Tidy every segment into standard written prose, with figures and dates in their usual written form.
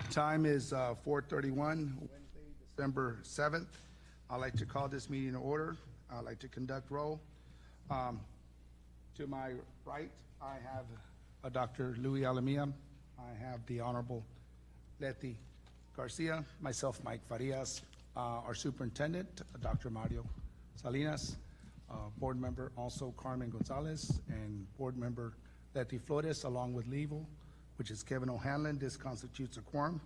Time is 4:31, Wednesday, December 7th. I'd like to call this meeting to order. I'd like to conduct roll. To my right, I have Dr. Louis Alamia. I have the Honorable Letty Garcia, myself, Mike Farias, our Superintendent, Dr. Mario Salinas, Board Member also Carmen Gonzalez, and Board Member Letty Flores, along with legal, which is Kevin O'Hanlon. This constitutes a quorum.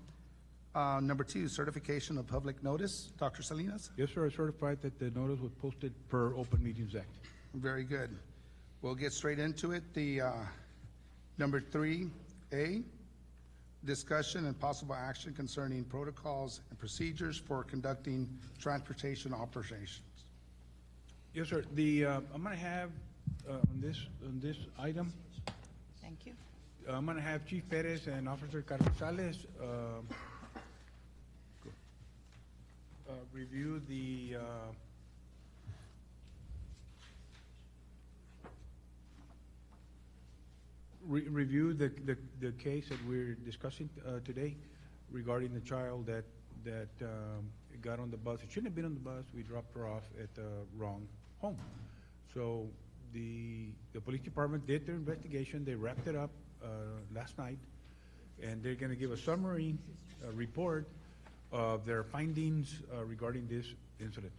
Number two, certification of public notice. Dr. Salinas? Yes, sir. I certified that the notice was posted per Open Meetings Act. Very good. We'll get straight into it. The number 3A, discussion and possible action concerning protocols and procedures for conducting transportation operations. Yes, sir. I'm going to have on this item. Thank you. I'm going to have Chief Perez and Officer Carrizales review the review the case that we're discussing today regarding the child that got on the bus. It shouldn't have been on the bus. We dropped her off at the wrong home. So the police department did their investigation. They wrapped it up last night, and they're going to give a summary report of their findings regarding this incident.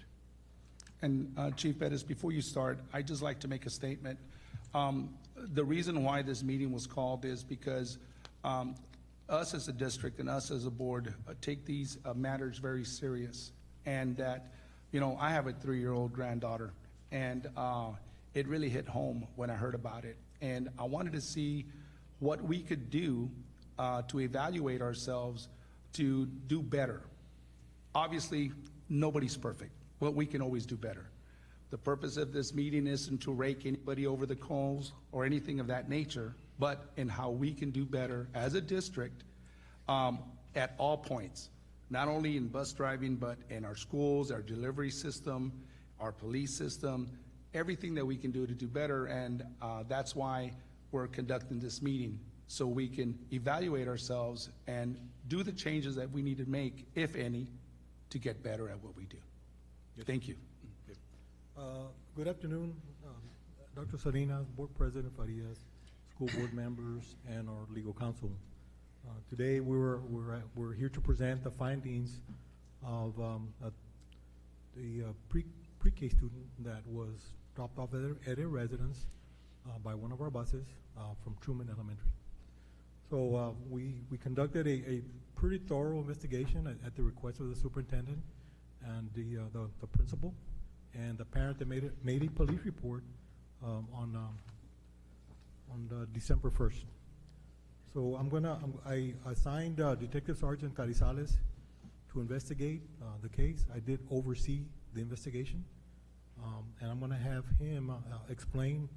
And Chief Pettis, before you start, I'd just like to make a statement. The reason why this meeting was called is because us as a district and us as a board take these matters very serious. And that, you know, I have a 3-year-old granddaughter, and it really hit home when I heard about it. And I wanted to see what we could do to evaluate ourselves to do better. Obviously, nobody's perfect, but we can always do better. The purpose of this meeting isn't to rake anybody over the coals or anything of that nature, but in how we can do better as a district at all points, not only in bus driving, but in our schools, our delivery system, our police system, everything that we can do to do better. And that's why we're conducting this meeting, so we can evaluate ourselves and do the changes that we need to make, if any, to get better at what we do. Yes. Thank you. Good afternoon, Dr. Salinas, Board President Farias, school board members, and our legal counsel. Today we're here to present the findings of the pre-K student that was dropped off at a residence by one of our buses from Truman Elementary. So we conducted a pretty thorough investigation at the request of the superintendent and the principal and the parent that made a police report on December 1st. So I assigned Detective Sergeant Carrizales to investigate the case. I did oversee the investigation, and I'm going to have him explain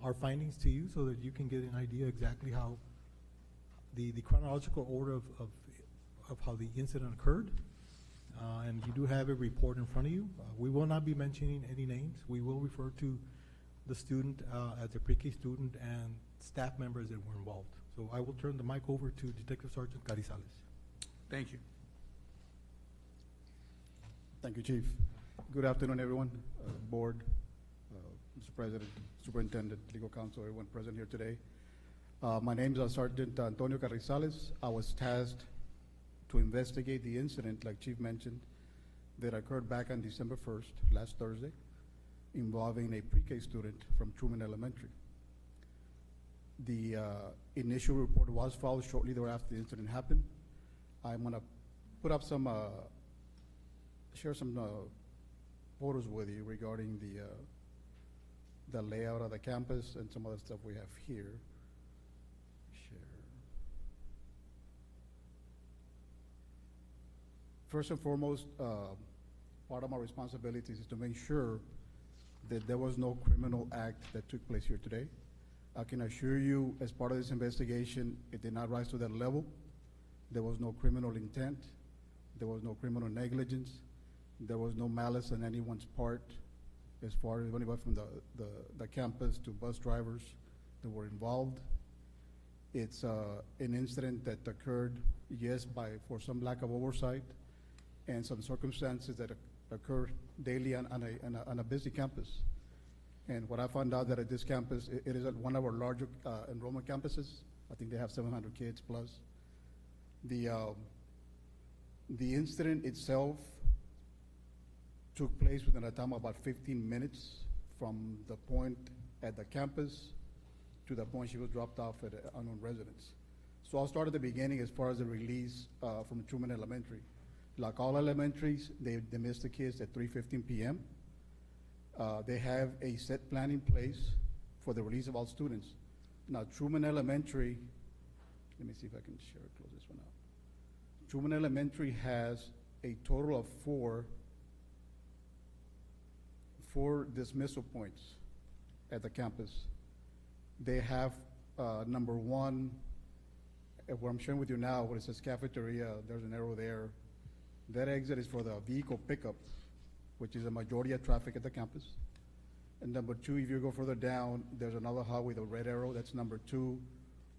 our findings to you so that you can get an idea exactly how the chronological order of how the incident occurred. And you do have a report in front of you. We will not be mentioning any names. We will refer to the student as a pre-K student and staff members that were involved. So I will turn the mic over to Detective Sergeant Carrizales. Thank you. Thank you, Chief. Good afternoon, everyone. Board, Mr. President, Superintendent, Legal Counsel, everyone present here today. My name is Sergeant Antonio Carrizales. I was tasked to investigate the incident, like Chief mentioned, that occurred back on December 1st, last Thursday, involving a pre-K student from Truman Elementary. The initial report was filed shortly thereafter the incident happened. I'm going to put up some, share some photos with you regarding the layout of the campus and some other stuff we have here. First and foremost, part of my responsibilities is to make sure that there was no criminal act that took place here today. I can assure you, as part of this investigation, it did not rise to that level. There was no criminal intent. There was no criminal negligence. There was no malice on anyone's part as far as anybody from the campus to bus drivers that were involved. It's an incident that occurred yes, for some lack of oversight and some circumstances that occur daily on a busy campus. And what I found out that at this campus, it is at one of our larger enrollment campuses. I think they have 700 kids plus. The incident itself took place within a time of about 15 minutes from the point at the campus to the point she was dropped off at an unknown residence. So I'll start at the beginning as far as the release from Truman Elementary. Like all elementaries, they miss the kids at 3:15 p.m. They have a set plan in place for the release of all students. Now, Truman Elementary, let me see if I can close this one out. Truman Elementary has a total of four dismissal points at the campus. They have number one, where I'm sharing with you now, where it says cafeteria, there's an arrow there. That exit is for the vehicle pickup, which is a majority of traffic at the campus. And number two, if you go further down, there's another hallway with a red arrow, that's number two,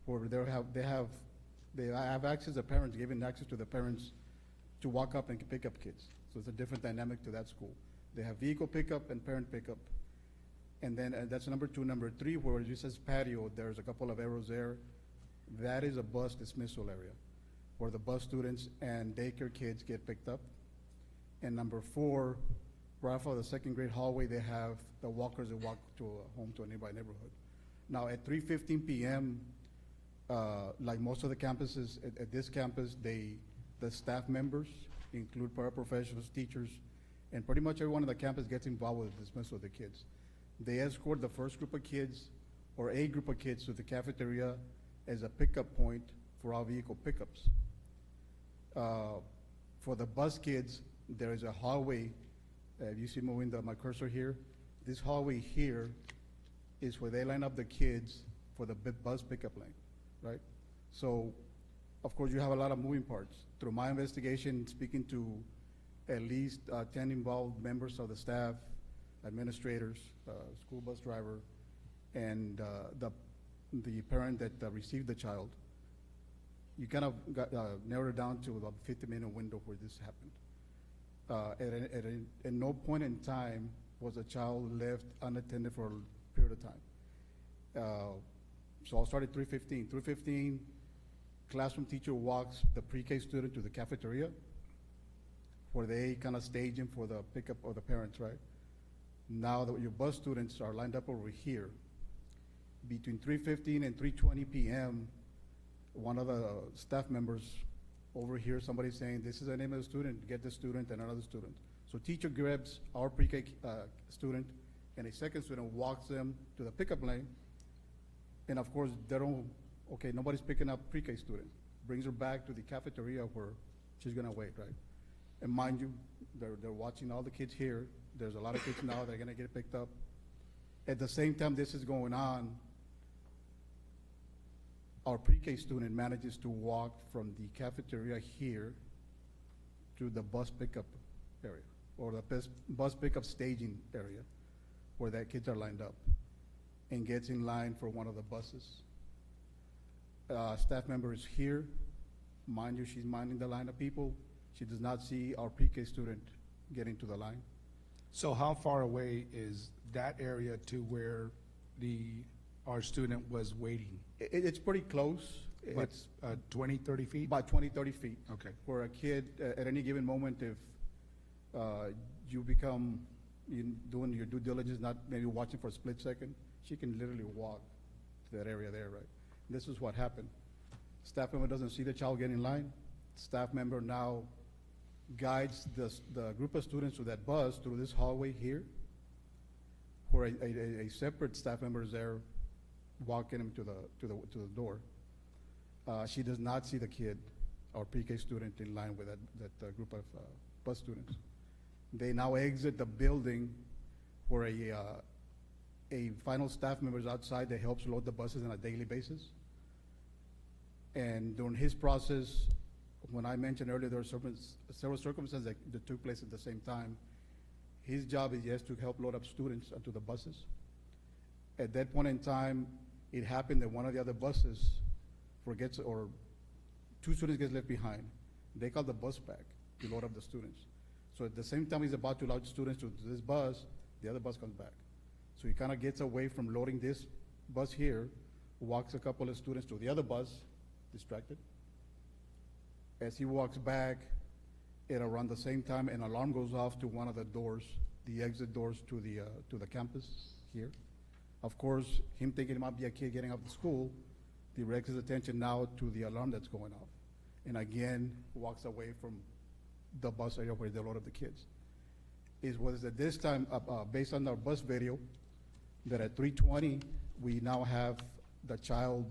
where they have access to parents, giving access to the parents to walk up and pick up kids. So it's a different dynamic to that school. They have vehicle pickup and parent pickup. And then that's number two. Number three, where it just says patio, there's a couple of arrows there. That is a bus dismissal area where the bus students and daycare kids get picked up. And number four, right off of the second grade hallway, they have the walkers that walk to a home to a nearby neighborhood. Now at 3:15 p.m., like most of the campuses, at this campus, the staff members include paraprofessionals, teachers, and pretty much everyone on the campus gets involved with the dismissal of the kids. They escort the first group of kids or a group of kids to the cafeteria as a pickup point for all vehicle pickups. For the bus kids, there is a hallway. You see moving my cursor here. This hallway here is where they line up the kids for the bus pickup lane, right? So, of course, you have a lot of moving parts. Through my investigation, speaking to at least 10 involved members of the staff, administrators, school bus driver, and the parent that received the child, you kind of narrowed it down to about a 50-minute window where this happened. At no point in time was a child left unattended for a period of time. So I'll start at 3:15. 3:15, classroom teacher walks the pre-K student to the cafeteria where they kind of stage him for the pickup of the parents, right? Now your bus students are lined up over here. Between 3:15 and 3:20 p.m., one of the staff members over here, somebody saying, this is the name of the student, get the student and another student. So teacher grabs our pre-K student and a second student walks them to the pickup lane. And of course, nobody's picking up pre-K student. Brings her back to the cafeteria where she's gonna wait, right? And mind you, they're watching all the kids here. There's a lot of kids now that are gonna get picked up. At the same time this is going on, our pre-K student manages to walk from the cafeteria here to the bus pickup area, or the bus pickup staging area, where the kids are lined up, and gets in line for one of the buses. Staff member is here. Mind you, she's minding the line of people. She does not see our pre-K student getting to the line. So how far away is that area to where our student was waiting? It's pretty close. What, It's 20, 30 feet? about 20, 30 feet. Okay. Where a kid, at any given moment, if you become doing your due diligence, not maybe watching for a split second, she can literally walk to that area there, right? This is what happened. Staff member doesn't see the child get in line. Staff member now guides the group of students to that bus through this hallway here, where a separate staff member is there walking him to the door. She does not see the kid, our pre-K student, in line with that group of bus students. They now exit the building where a final staff member is outside that helps load the buses on a daily basis. And during his process, when I mentioned earlier there are several circumstances that took place at the same time, his job is just to help load up students onto the buses. At that point in time, it happened that one of the other buses forgets or two students get left behind. They call the bus back to load up the students. So at the same time he's about to load students to this bus, the other bus comes back. So he kind of gets away from loading this bus here, walks a couple of students to the other bus, distracted. As he walks back, at around the same time, an alarm goes off to one of the doors, the exit doors to the campus here. Of course, him thinking it might be a kid getting off the school, directs his attention now to the alarm that's going off. And again, walks away from the bus area where they loaded the kids. It was at this time, based on our bus video, that at 3:20, we now have the child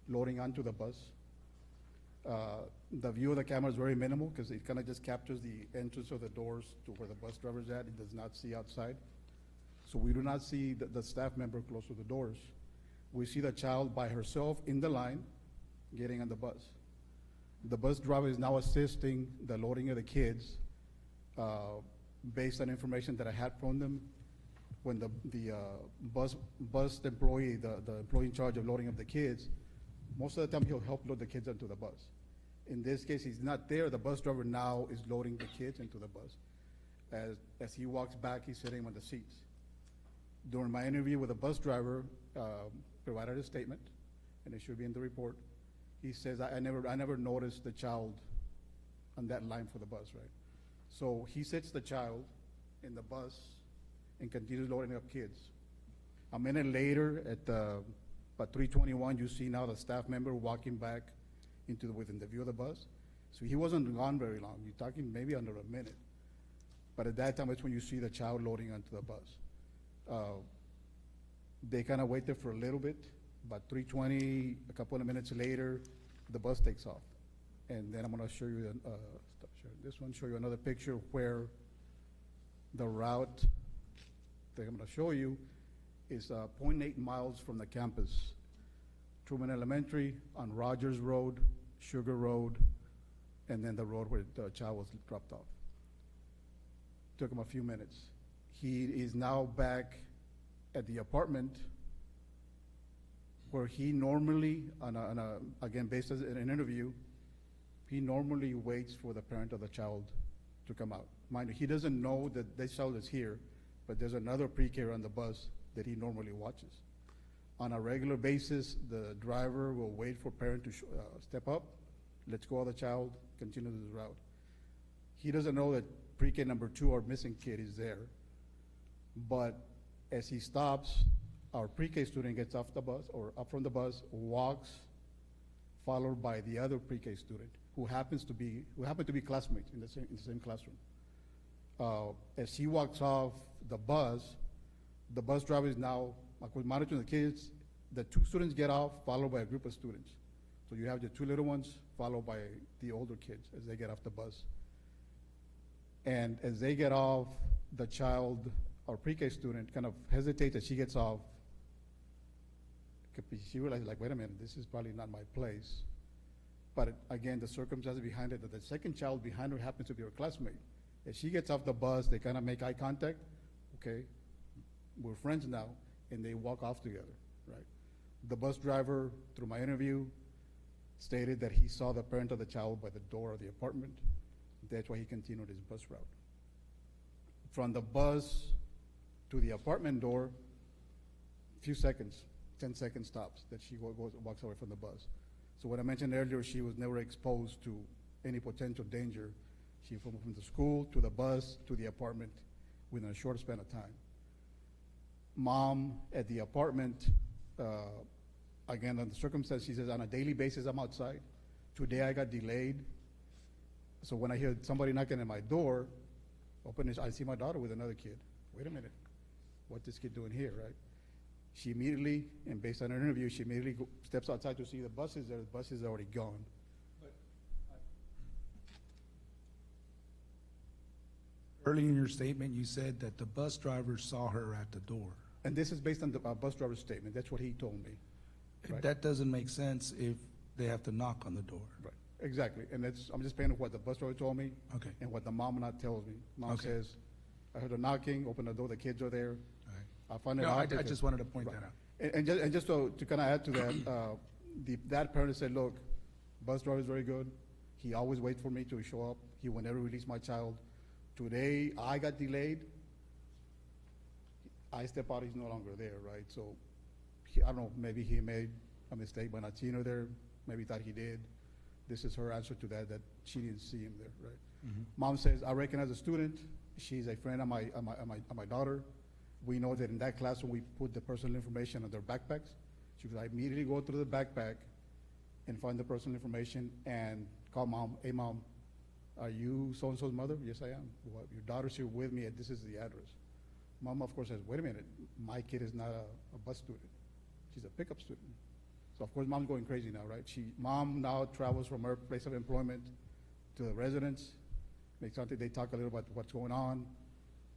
loading onto the bus. The view of the camera is very minimal because it kind of just captures the entrance of the doors to where the bus driver's at. It does not see outside. So we do not see the staff member close to the doors. We see the child by herself in the line getting on the bus. The bus driver is now assisting the loading of the kids based on information that I had from them. When the bus employee, the employee in charge of loading up the kids, most of the time he'll help load the kids onto the bus. In this case, he's not there. The bus driver now is loading the kids into the bus. As he walks back, he's sitting on the seats. During my interview with the bus driver, provided a statement, and it should be in the report. He says, I never noticed the child on that line for the bus, right? So he sits the child in the bus and continues loading up kids. A minute later, at about 3:21, you see now the staff member walking back within the view of the bus. So he wasn't gone very long. You're talking maybe under a minute. But at that time, that's when you see the child loading onto the bus. They kind of waited for a little bit. About 3:20, a couple of minutes later, the bus takes off. And then I'm going to show you, stop sharing this one, show you another picture where the route that I'm going to show you is 0.8 miles from the campus. Truman Elementary, on Rogers Road, Sugar Road, and then the road where the child was dropped off. Took him a few minutes. He is now back at the apartment where he normally, again, based on an interview, he normally waits for the parent of the child to come out. Mind you, he doesn't know that this child is here, but there's another pre-K on the bus that he normally watches. On a regular basis, the driver will wait for parent to step up, let's go of the child, continue this route. He doesn't know that pre-K number 2, our missing kid, is there. But as he stops, our pre-K student gets off the bus or up from the bus, walks, followed by the other pre-K student who happen to be classmates in the same classroom. As he walks off the bus driver is now monitoring the kids. The 2 students get off, followed by a group of students. So you have the 2 little ones, followed by the older kids as they get off the bus. And as they get off, the child, our pre-K student, kind of hesitates as she gets off. She realizes, like, wait a minute, this is probably not my place. But again, the circumstances behind it, that the second child behind her happens to be her classmate. As she gets off the bus, they kind of make eye contact. Okay, we're friends now, and they walk off together, right? The bus driver, through my interview, stated that he saw the parent of the child by the door of the apartment. That's why he continued his bus route. From the bus to the apartment door, a few seconds, 10 seconds stops that she walks away from the bus. So what I mentioned earlier, she was never exposed to any potential danger. She from the school to the bus to the apartment within a short span of time. Mom at the apartment, again, on the circumstance, she says, on a daily basis, I'm outside. Today I got delayed. So when I hear somebody knocking at my door, I see my daughter with another kid. Wait a minute, what's this kid doing here, right? She immediately, and based on her interview, she immediately steps outside to see the buses there. The bus is already gone. Early in your statement, you said that the bus driver saw her at the door. And this is based on the bus driver's statement. That's what he told me. Right. That doesn't make sense if they have to knock on the door. Right, exactly. And I'm just paying what the bus driver told me. Okay. And what the mom not tells me. Mom Okay. says, I heard a knocking, open the door, the kids are there. All right. I find it No, odd I because- just wanted to point Right. that out. And just to kind of add to that, that parent said, look, bus driver is very good. He always waits for me to show up. He will never release my child. Today, I got delayed. I step out, he's no longer there, right? So, I don't know, maybe he made a mistake by not seeing her there. Maybe thought he did. This is her answer to that she didn't see him there, right? Mom says, I recognize a student. She's a friend of my daughter. We know that in that classroom, we put the personal information on their backpacks. She goes, I immediately go through the backpack and find the personal information and call mom. Hey, mom, are you so-and-so's mother? Yes, I am. Well, your daughter's here with me, and this is the address. Mom, of course, says, wait a minute. My kid is not a bus student. She's a pickup student. So, of course, mom's going crazy now, right? Mom now travels from her place of employment to the residence. Makes something, they talk a little about what's going on.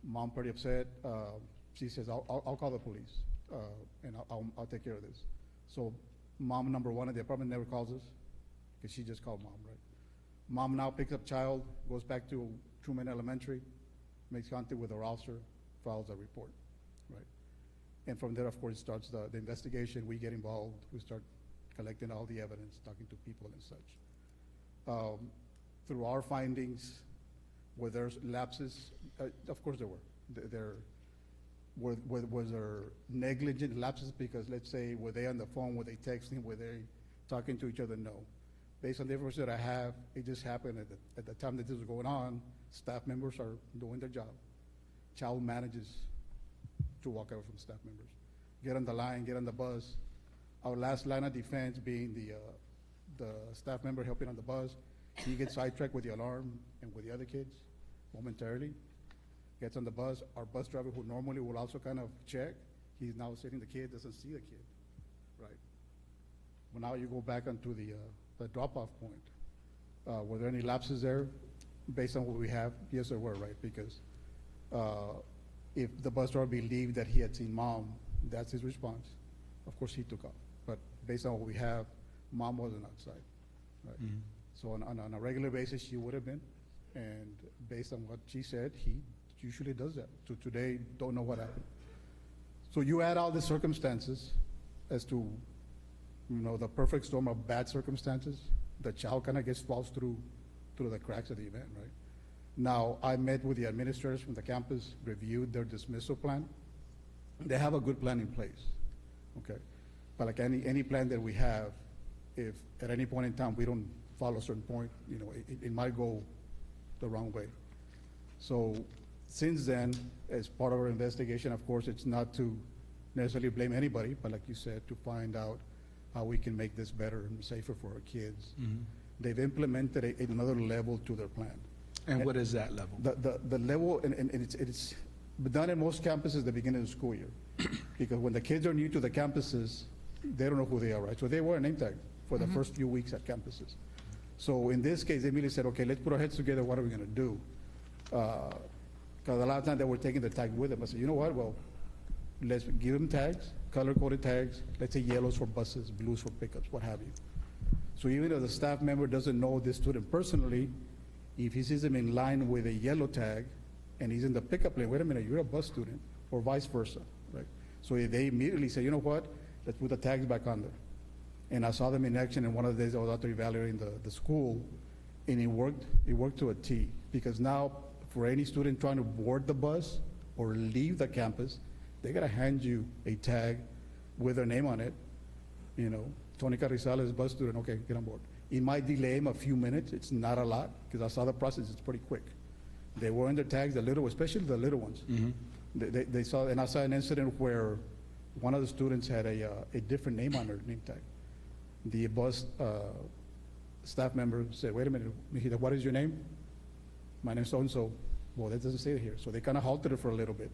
Mom pretty upset. She says, I'll call the police, and I'll take care of this. So mom, number one at the apartment, never calls us, because she just called mom, right? Mom now picks up child, goes back to Truman Elementary, makes contact with her officer, files a report, right? And from there, of course, starts the investigation. We get involved. We start collecting all the evidence, talking to people and such. Through our findings, were there lapses? Of course there were. Was there negligent lapses? Because let's say, were they on the phone, were they texting, were they talking to each other? No. Based on the information that I have, it just happened at the time that this was going on, staff members are doing their job. Child manages to walk away from staff members. Get on the line, get on the bus. Our last line of defense being the staff member helping on the bus. He gets sidetracked with the alarm and with the other kids momentarily. Gets on the bus. Our bus driver, who normally will also kind of check, he's now sitting the kid, doesn't see the kid, right? Well, now you go back onto the drop-off point. Were there any lapses there? Based on what we have, yes, there were, right? Because if the bus driver believed that he had seen mom, that's his response. Of course, he took off. But based on what we have, mom wasn't outside, right? So on a regular basis, she would have been. And based on what she said, he usually does that. So today, don't know what happened. So you add all the circumstances as to, the perfect storm of bad circumstances. The child kind of falls through the cracks of the event, right? Now, I met with the administrators from the campus, reviewed their dismissal plan. They have a good plan in place, okay? But like any plan that we have, if at any point in time we don't follow a certain point, it might go the wrong way. So since then, as part of our investigation, of course, it's not to necessarily blame anybody, but like you said, to find out how we can make this better and safer for our kids. They've implemented another level to their plan. And what is that level? The level, and it's done in most campuses at the beginning of the school year. Because when the kids are new to the campuses, they don't know who they are, right? So they wear a name tag for the first few weeks at campuses. So in this case, they immediately said, okay, let's put our heads together, what are we gonna do? Because a lot of times they were taking the tag with them. I said, you know what, well, let's give them tags, color-coded tags, let's say yellows for buses, blues for pickups, what have you. So even if the staff member doesn't know this student personally, if he sees him in line with a yellow tag and he's in the pickup lane, wait a minute, you're a bus student, or vice versa, right? So they immediately say, you know what, let's put the tags back on there. And I saw them in action, and one of the days I was out there evaluating the school, and it worked to a T. Because now, for any student trying to board the bus or leave the campus, they gotta hand you a tag with their name on it. Tony Carrizales, bus student, okay, get on board. It might delay him a few minutes, it's not a lot, because I saw the process, it's pretty quick. They were in their tags, especially the little ones. They saw, and I saw an incident where one of the students had a different name on her name tag. The bus staff member said, wait a minute, what is your name? My name's so-and-so. Well, that doesn't say it here. So they kind of halted her for a little bit.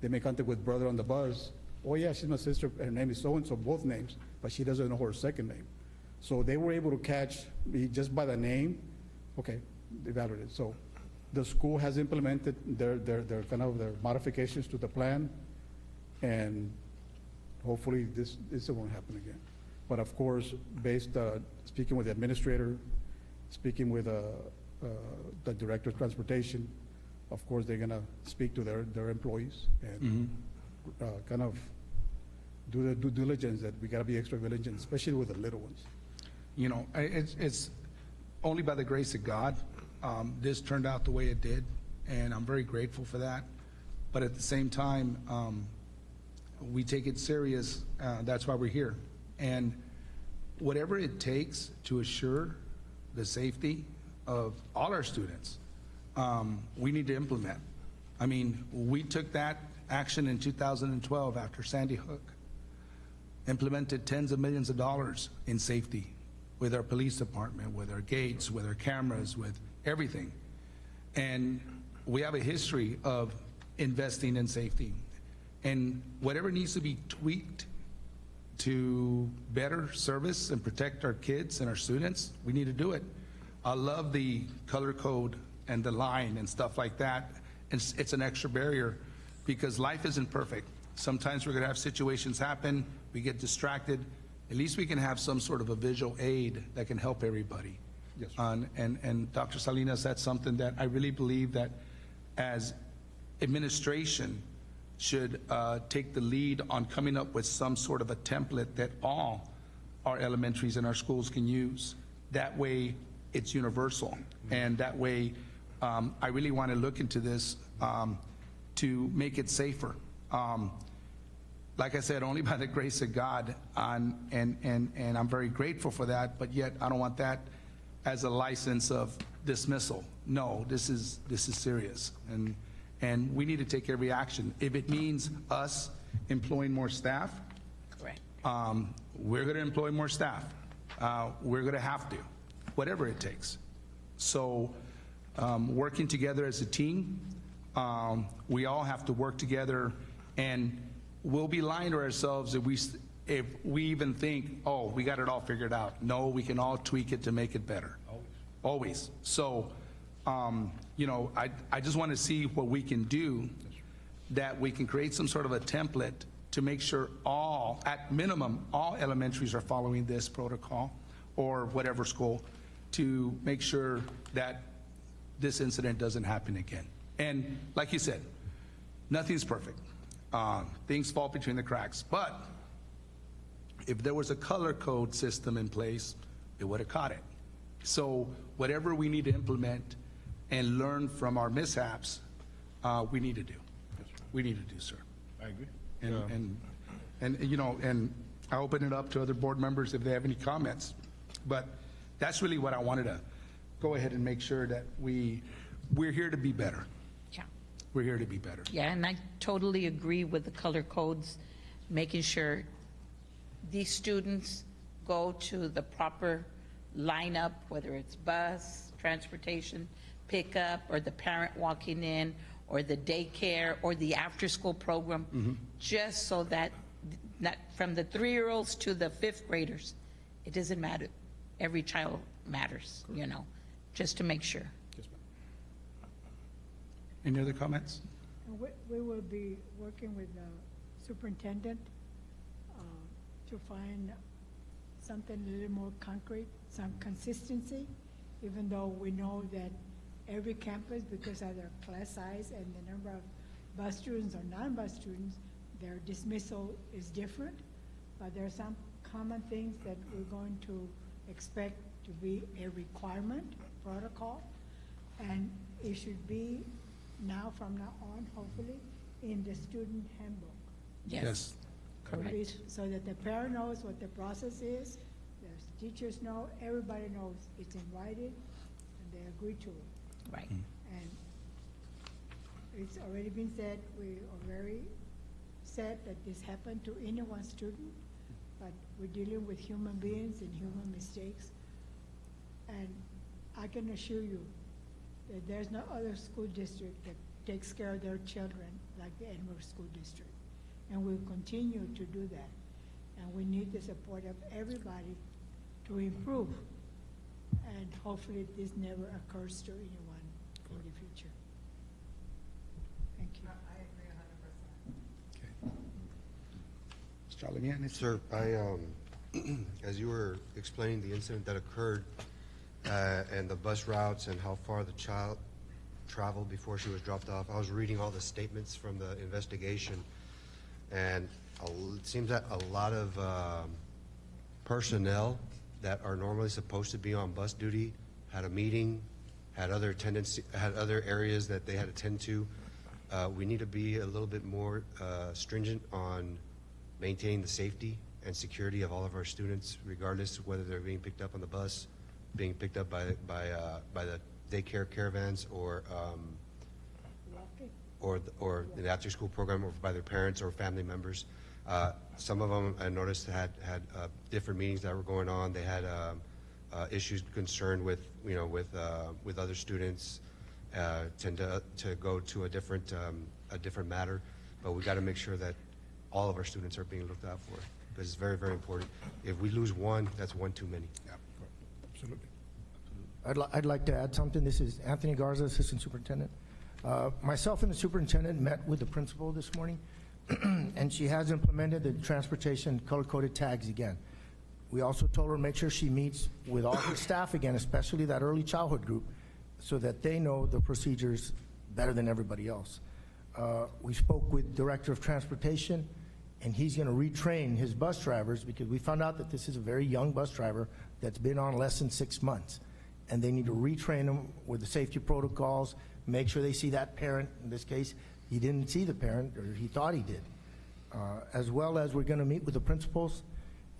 They make contact with brother on the bus. Oh yeah, she's my sister, her name is so-and-so, both names, but she doesn't know her second name. So they were able to catch me just by the name. Okay, evaluated. So the school has implemented their modifications to the plan, and hopefully this won't happen again. But of course, speaking with the administrator, speaking with the director of transportation, of course they're gonna speak to their employees and kind of do the due diligence that we gotta be extra vigilant, especially with the little ones. only by the grace of God, this turned out the way it did, and I'm very grateful for that. But at the same time, we take it serious. That's why we're here. And whatever it takes to assure the safety of all our students, we need to implement. I mean, we took that action in 2012 after Sandy Hook, implemented tens of millions of dollars in safety with our police department, with our gates, with our cameras, with everything. And we have a history of investing in safety. And whatever needs to be tweaked to better service and protect our kids and our students, we need to do it. I love the color code and the line and stuff like that. It's an extra barrier because life isn't perfect. Sometimes we're going to have situations happen, we get distracted. At least we can have some sort of a visual aid that can help everybody. Yes, sir. And Dr. Salinas, that's something that I really believe that as administration should take the lead on coming up with some sort of a template that all our elementaries and our schools can use. That way it's universal. And that way I really want to look into this to make it safer. Like I said, only by the grace of God, and I'm very grateful for that, but yet I don't want that as a license of dismissal. No, this is serious, and we need to take every action. If it means us employing more staff, Correct. we're going to employ more staff. We're going to have to, whatever it takes. So working together as a team, we all have to work together, and we'll be lying to ourselves if we even think, oh, we got it all figured out. No, we can all tweak it to make it better. Always. So, you know, I just want to see what we can do, that we can create some sort of a template to make sure all, at minimum, all elementaries are following this protocol, or whatever school, to make sure that this incident doesn't happen again. And like you said, nothing's perfect. Things fall between the cracks. But if there was a color code system in place, it would have caught it. So whatever we need to implement and learn from our mishaps, we need to do. We need to do, sir. I agree. And you know, and I open it up to other board members if they have any comments. But that's really what I wanted to go ahead and make sure that we're here to be better. Yeah. We're here to be better. Yeah, and I totally agree with the color codes, making sure these students go to the proper lineup, whether it's bus, transportation, pickup, or the parent walking in, or the daycare, or the after-school program, just so that not from the 3-year-olds to the 5th graders, it doesn't matter. Every child matters, you know, just to make sure. Yes, ma'am. Any other comments? We will be working with the superintendent to find something a little more concrete, some consistency, even though we know that every campus, because of their class size and the number of bus students or non-bus students, their dismissal is different. But there are some common things that we're going to expect to be a requirement protocol, and it should be now, from now on, hopefully, in the student handbook. Yes. Correct. So that the parent knows what the process is, the teachers know, everybody knows it's in writing, and they agree to it. Right. And it's already been said, we are very sad that this happened to any one student, but we're dealing with human beings and human mistakes. And I can assure you that there's no other school district that takes care of their children like the Edinburg School District. And we'll continue to do that. And we need the support of everybody to improve. And hopefully this never occurs to anyone in the future. Thank you. Okay. Mr. Alamian? Sir, as you were explaining the incident that occurred and the bus routes and how far the child traveled before she was dropped off, I was reading all the statements from the investigation, and it seems that a lot of personnel that are normally supposed to be on bus duty had a meeting, had other areas that they had to attend to. We need to be a little bit more stringent on maintaining the safety and security of all of our students, regardless of whether they're being picked up on the bus, being picked up by the daycare caravans, or the after-school program, or by their parents or family members. Some of them, I noticed, had different meetings that were going on. They had issues concerned with other students, tend to go to a different matter. But we got to make sure that all of our students are being looked out for, because it's very, very important. If we lose one, that's one too many. Yeah, absolutely. I'd like to add something. This is Anthony Garza, Assistant Superintendent. Myself and the superintendent met with the principal this morning, and she has implemented the transportation color-coded tags again. We also told her to make sure she meets with all her staff again, especially that early childhood group, so that they know the procedures better than everybody else. We spoke with Director of Transportation, and he's going to retrain his bus drivers, because we found out that this is a very young bus driver that's been on less than 6 months, and they need to retrain them with the safety protocols, make sure they see that parent. In this case, he didn't see the parent, or he thought he did. As well as we're going to meet with the principals,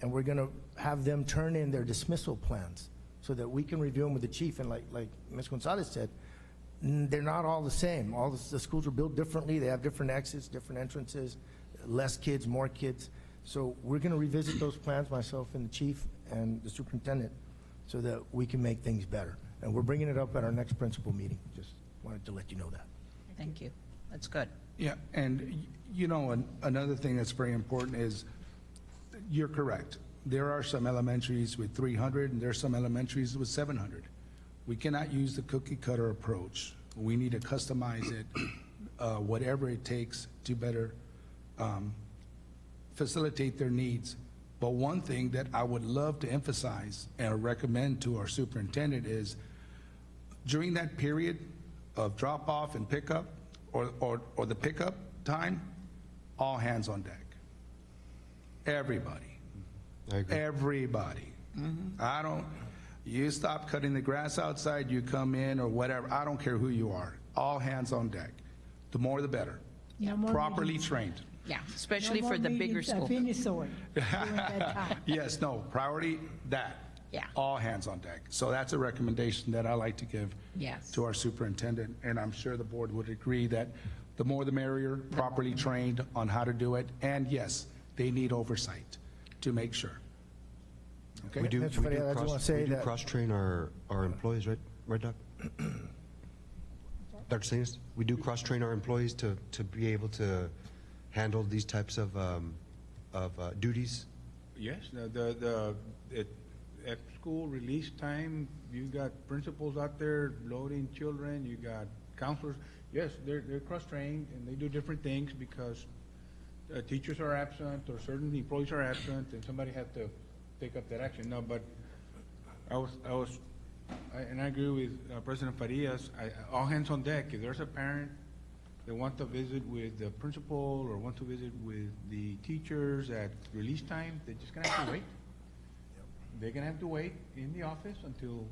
and we're going to have them turn in their dismissal plans so that we can review them with the chief. And like Ms. Gonzalez said, they're not all the same. All the schools are built differently. They have different exits, different entrances, less kids, more kids. So we're going to revisit those plans, myself and the chief and the superintendent, so that we can make things better. And we're bringing it up at our next principal meeting. Just wanted to let you know that. Thank you. That's good. Yeah, and another thing that's very important is, you're correct. There are some elementaries with 300, and there are some elementaries with 700. We cannot use the cookie cutter approach. We need to customize it, whatever it takes to better facilitate their needs. But one thing that I would love to emphasize and recommend to our superintendent is, during that period of drop-off and pickup, or the pickup time, all hands on deck. Everybody. I agree. Everybody. You stop cutting the grass outside, you come in, or whatever, I don't care who you are, all hands on deck. The more the better. No more Properly meetings. trained. Yeah, especially No for more the bigger meetings of schools. any sort during that time. Yes, no, priority, that. Yeah. All hands on deck. So that's a recommendation that I like to give Yes. to our superintendent, and I'm sure the board would agree that the more the merrier, properly trained on how to do it, and yes, they need oversight to make sure. Okay? We do Mr. Faria, I just wanna say that- cross-train our employees, right, Doc? Dr. Salinas, we do cross-train our employees to be able to handle these types of duties? Yes, at school release time, you got principals out there loading children, you got counselors. Yes, they're cross-trained, and they do different things because teachers are absent, or certain employees are absent, and somebody had to take up that action. No, but I agree with President Farias, all hands on deck. If there's a parent that wants to visit with the principal or want to visit with the teachers at release time, they're just gonna have to wait. They're gonna have to wait in the office until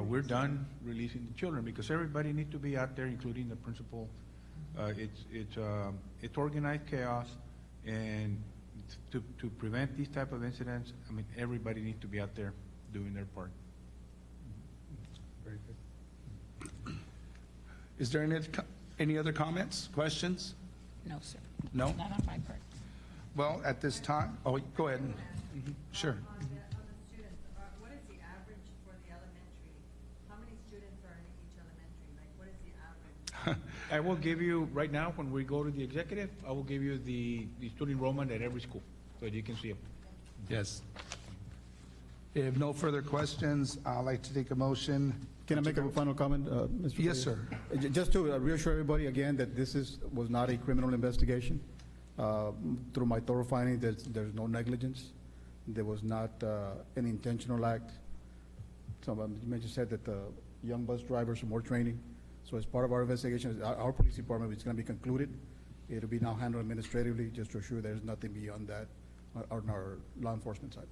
we're done releasing the children, because everybody needs to be out there, including the principal. It's organized chaos, and to prevent these type of incidents, I mean, everybody needs to be out there doing their part. Very good. Is there any other comments, questions? No, sir. No? Not on my part. Well, at this time, go ahead. Sure. On the students, what is the average for the elementary? How many students are in each elementary? Like, what is the average? I will give you, right now, when we go to the executive, I will give you the student enrollment at every school, so you can see them. Yes. If no further questions, I'd like to take a motion. Can I make a final comment, Mr. Yes, Faria? sir. Just to reassure everybody again that this was not a criminal investigation. Through my thorough finding, there's no negligence. There was not an intentional act. You mentioned said that the young bus drivers are more training. So as part of our investigation, our police department is going to be concluded. It'll be now handled administratively, just to assure there's nothing beyond that on our law enforcement side.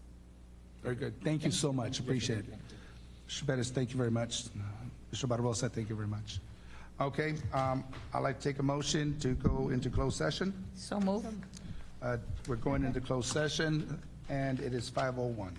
Very good. Thank you so much. Appreciate it. Mr. Pettis, thank you very much. Mr. Barbosa, thank you very much. Okay, I'd like to take a motion to go into closed session. So move. We're going into closed session, and it is 5:01.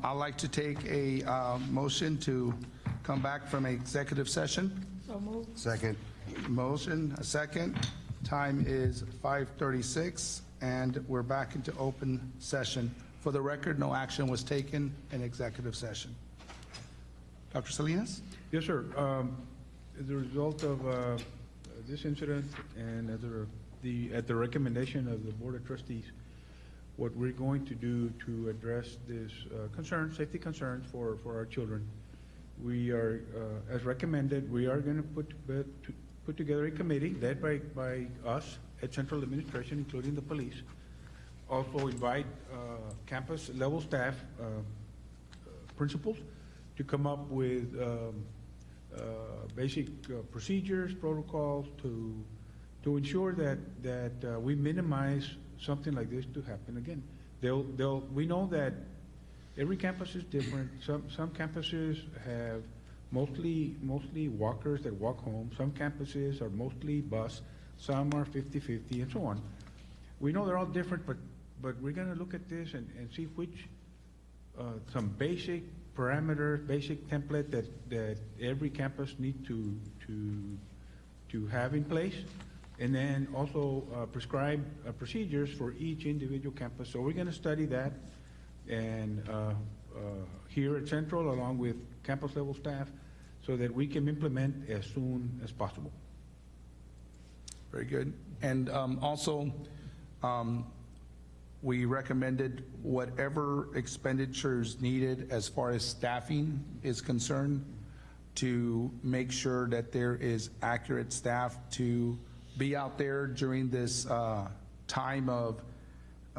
I'd like to take a motion to come back from executive session. So move. Second. Motion, a second. Time is 5:36, and we're back into open session. For the record, no action was taken in executive session. Dr. Salinas? Yes, sir. As a result of this incident and at the recommendation of the Board of Trustees, what we're going to do to address this safety concerns for our children, we are, as recommended, we are going to put together a committee led by us at Central Administration, including the police. Also invite campus level staff, principals, to come up with basic procedures, protocols to ensure that we minimize something like this to happen again. We know that every campus is different. Some campuses have mostly walkers that walk home. Some campuses are mostly bus. Some are 50-50 and so on. We know they're all different, but we're going to look at this and see which some basic parameters, basic template that every campus need to have in place, and then also prescribe procedures for each individual campus. So we're going to study that, and here at Central, along with campus level staff, so that we can implement as soon as possible. Very good. And also, we recommended whatever expenditures needed as far as staffing is concerned to make sure that there is accurate staff to be out there during this time of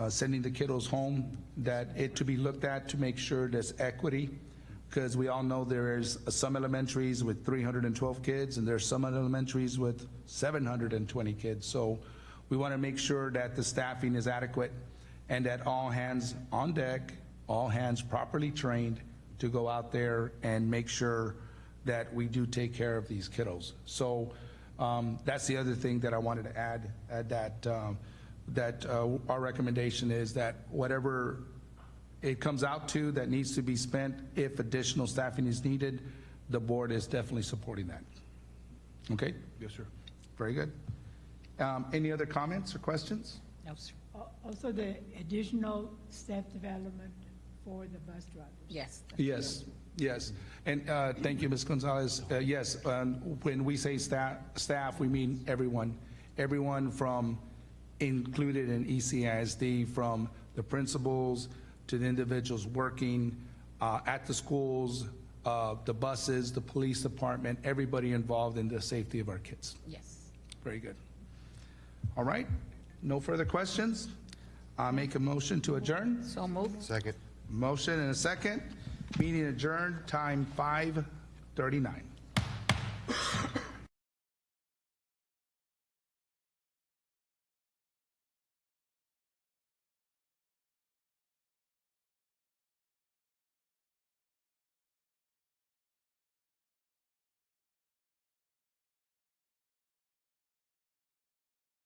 sending the kiddos home, that it to be looked at to make sure there's equity, because we all know there is some elementaries with 312 kids and there's some elementaries with 720 kids. So we want to make sure that the staffing is adequate and that all hands on deck, all hands properly trained to go out there and make sure that we do take care of these kiddos. So that's the other thing that I wanted to add, that our recommendation is that whatever it comes out to that needs to be spent, if additional staffing is needed, the board is definitely supporting that. Okay? Yes, sir. Very good. Any other comments or questions? No, sir. Also, the additional staff development for the bus drivers. Yes. Yes, yes. And thank you, Ms. Gonzalez. Yes, when we say staff, we mean everyone. Everyone from included in ECISD, from the principals to the individuals working at the schools, the buses, the police department, everybody involved in the safety of our kids. Yes. Very good. All right, no further questions? Make a motion to adjourn. So moved. Second. Motion and a second. Meeting adjourned, time 5:39.